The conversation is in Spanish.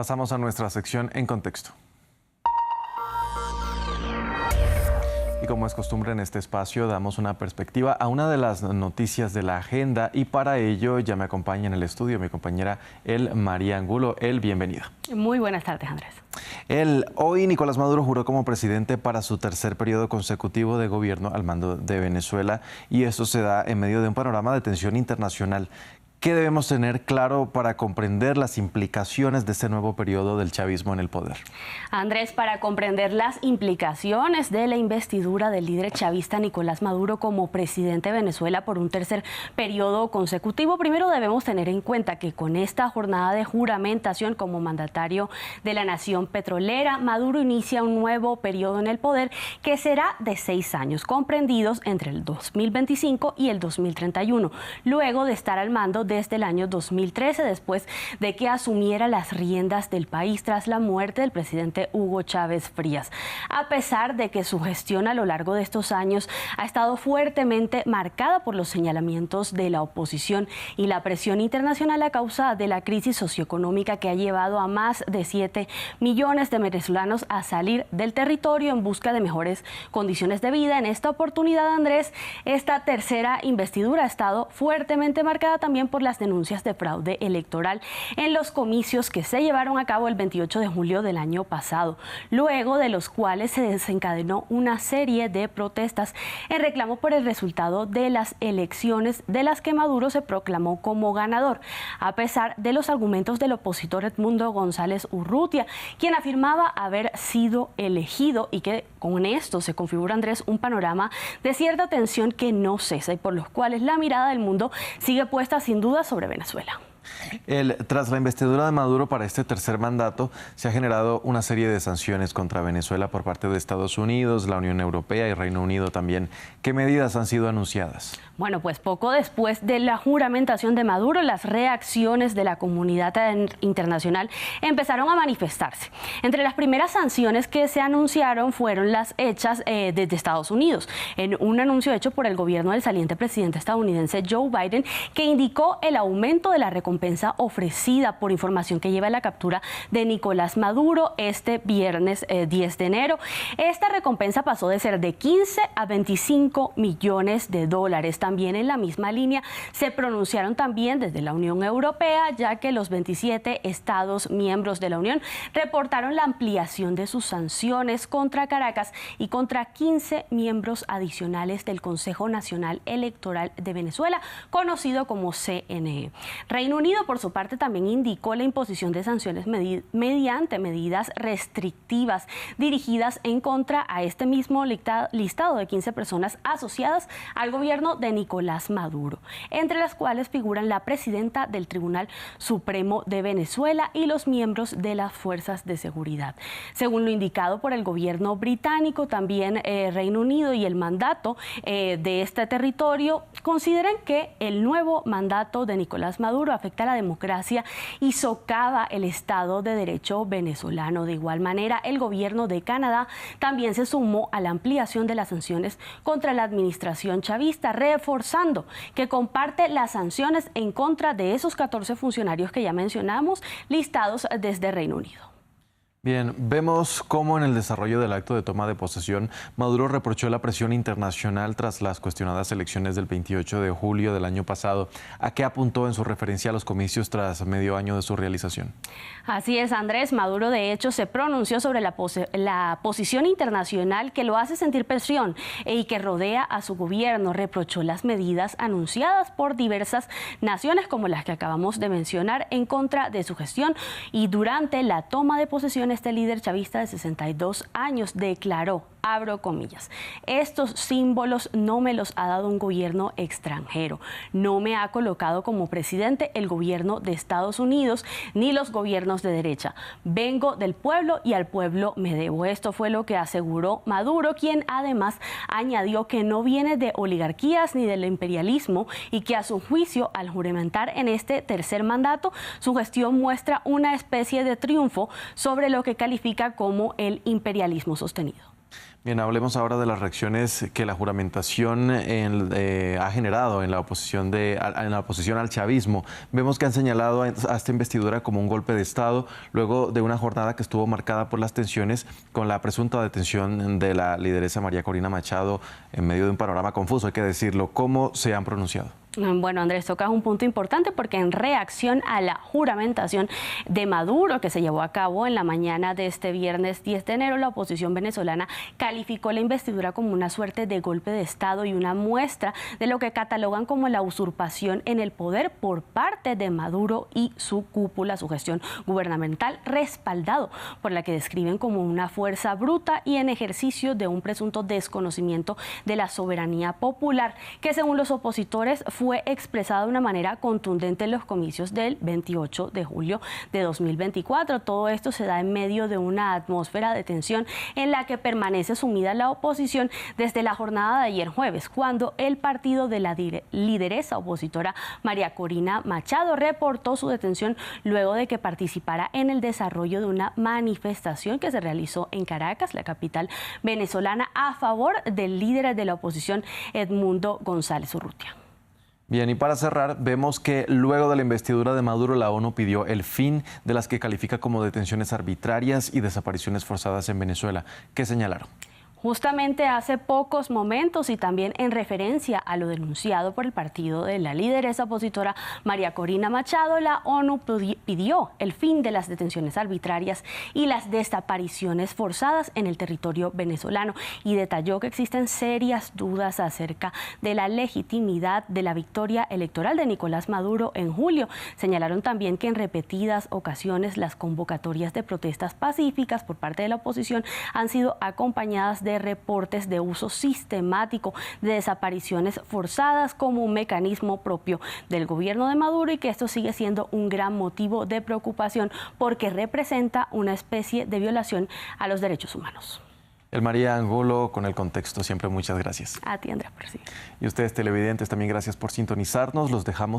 Pasamos a nuestra sección En Contexto. Y como es costumbre en este espacio, damos una perspectiva a una de las noticias de la agenda y para ello ya me acompaña en el estudio mi compañera María Angulo. Bienvenida. Muy buenas tardes, Andrés. Hoy Nicolás Maduro juró como presidente para su tercer periodo consecutivo de gobierno al mando de Venezuela y esto se da en medio de un panorama de tensión internacional. ¿Qué debemos tener claro para comprender las implicaciones de este nuevo periodo del chavismo en el poder? Andrés, para comprender las implicaciones de la investidura del líder chavista Nicolás Maduro como presidente de Venezuela por un tercer periodo consecutivo, primero debemos tener en cuenta que con esta jornada de juramentación como mandatario de la nación petrolera, Maduro inicia un nuevo periodo en el poder que será de 6 años, comprendidos entre el 2025 y el 2031, luego de estar al mando desde el año 2013, después de que asumiera las riendas del país tras la muerte del presidente Hugo Chávez Frías. A pesar de que su gestión a lo largo de estos años ha estado fuertemente marcada por los señalamientos de la oposición y la presión internacional a causa de la crisis socioeconómica que ha llevado a más de 7 millones de venezolanos a salir del territorio en busca de mejores condiciones de vida. En esta oportunidad, Andrés, esta tercera investidura ha estado fuertemente marcada también por las denuncias de fraude electoral en los comicios que se llevaron a cabo el 28 de julio del año pasado, luego de los cuales se desencadenó una serie de protestas en reclamo por el resultado de las elecciones de las que Maduro se proclamó como ganador, a pesar de los argumentos del opositor Edmundo González Urrutia, quien afirmaba haber sido elegido y que con esto se configura, Andrés, un panorama de cierta tensión que no cesa y por los cuales la mirada del mundo sigue puesta sin duda sobre Venezuela. Tras la investidura de Maduro para este tercer mandato, se ha generado una serie de sanciones contra Venezuela por parte de Estados Unidos, la Unión Europea y Reino Unido también. ¿Qué medidas han sido anunciadas? Bueno, pues poco después de la juramentación de Maduro, las reacciones de la comunidad internacional empezaron a manifestarse. Entre las primeras sanciones que se anunciaron fueron las hechas desde Estados Unidos, en un anuncio hecho por el gobierno del saliente presidente estadounidense Joe Biden, que indicó el aumento de la recompensa ofrecida por información que lleva a la captura de Nicolás Maduro este viernes 10 de enero. Esta recompensa pasó de ser de 15 a 25 millones de dólares. También en la misma línea se pronunciaron también desde la Unión Europea, ya que los 27 estados miembros de la Unión reportaron la ampliación de sus sanciones contra Caracas y contra 15 miembros adicionales del Consejo Nacional Electoral de Venezuela, conocido como CNE. Reino Unido, por su parte, también indicó la imposición de sanciones mediante medidas restrictivas dirigidas en contra a este mismo listado de 15 personas asociadas al gobierno de Nicolás Maduro, entre las cuales figuran la presidenta del Tribunal Supremo de Venezuela y los miembros de las fuerzas de seguridad. Según lo indicado por el gobierno británico, también Reino Unido y el mandato de este territorio consideran que el nuevo mandato de Nicolás Maduro afecta a la democracia y socava el Estado de Derecho venezolano. De igual manera, el gobierno de Canadá también se sumó a la ampliación de las sanciones contra la administración chavista, reforzando que comparte las sanciones en contra de esos 14 funcionarios que ya mencionamos, listados desde Reino Unido. Bien, vemos cómo en el desarrollo del acto de toma de posesión, Maduro reprochó la presión internacional tras las cuestionadas elecciones del 28 de julio del año pasado. ¿A qué apuntó en su referencia a los comicios tras medio año de su realización? Así es, Andrés. Maduro, de hecho, se pronunció sobre la posición internacional que lo hace sentir presión y que rodea a su gobierno. Reprochó las medidas anunciadas por diversas naciones, como las que acabamos de mencionar, en contra de su gestión. Y durante la toma de posesión, este líder chavista de 62 años declaró, abro comillas, estos símbolos no me los ha dado un gobierno extranjero, no me ha colocado como presidente el gobierno de Estados Unidos ni los gobiernos de derecha. Vengo del pueblo y al pueblo me debo. Esto fue lo que aseguró Maduro, quien además añadió que no viene de oligarquías ni del imperialismo y que a su juicio, al juramentar en este tercer mandato, su gestión muestra una especie de triunfo sobre lo que califica como el imperialismo sostenido. Bien, hablemos ahora de las reacciones que la juramentación ha generado en la oposición al chavismo. Vemos que han señalado a esta investidura como un golpe de Estado, luego de una jornada que estuvo marcada por las tensiones con la presunta detención de la lideresa María Corina Machado en medio de un panorama confuso, hay que decirlo. ¿Cómo se han pronunciado? Bueno, Andrés, tocas un punto importante porque en reacción a la juramentación de Maduro que se llevó a cabo en la mañana de este viernes 10 de enero, la oposición venezolana calificó la investidura como una suerte de golpe de Estado y una muestra de lo que catalogan como la usurpación en el poder por parte de Maduro y su cúpula, su gestión gubernamental, respaldado por la que describen como una fuerza bruta y en ejercicio de un presunto desconocimiento de la soberanía popular, que según los opositores fue expresada de una manera contundente en los comicios del 28 de julio de 2024. Todo esto se da en medio de una atmósfera de tensión en la que permanece sumida la oposición desde la jornada de ayer jueves, cuando el partido de la lideresa opositora María Corina Machado reportó su detención luego de que participara en el desarrollo de una manifestación que se realizó en Caracas, la capital venezolana, a favor del líder de la oposición, Edmundo González Urrutia. Bien, y para cerrar, vemos que luego de la investidura de Maduro, la ONU pidió el fin de las que califica como detenciones arbitrarias y desapariciones forzadas en Venezuela. ¿Qué señalaron? Justamente hace pocos momentos y también en referencia a lo denunciado por el partido de la lideresa opositora María Corina Machado, la ONU pidió el fin de las detenciones arbitrarias y las desapariciones forzadas en el territorio venezolano y detalló que existen serias dudas acerca de la legitimidad de la victoria electoral de Nicolás Maduro en julio. Señalaron también que en repetidas ocasiones las convocatorias de protestas pacíficas por parte de la oposición han sido acompañadas de reportes de uso sistemático de desapariciones forzadas como un mecanismo propio del gobierno de Maduro y que esto sigue siendo un gran motivo de preocupación porque representa una especie de violación a los derechos humanos. María Angulo, con el contexto, siempre muchas gracias. A ti, Andrés, por sí. Y ustedes, televidentes, también gracias por sintonizarnos. Los dejamos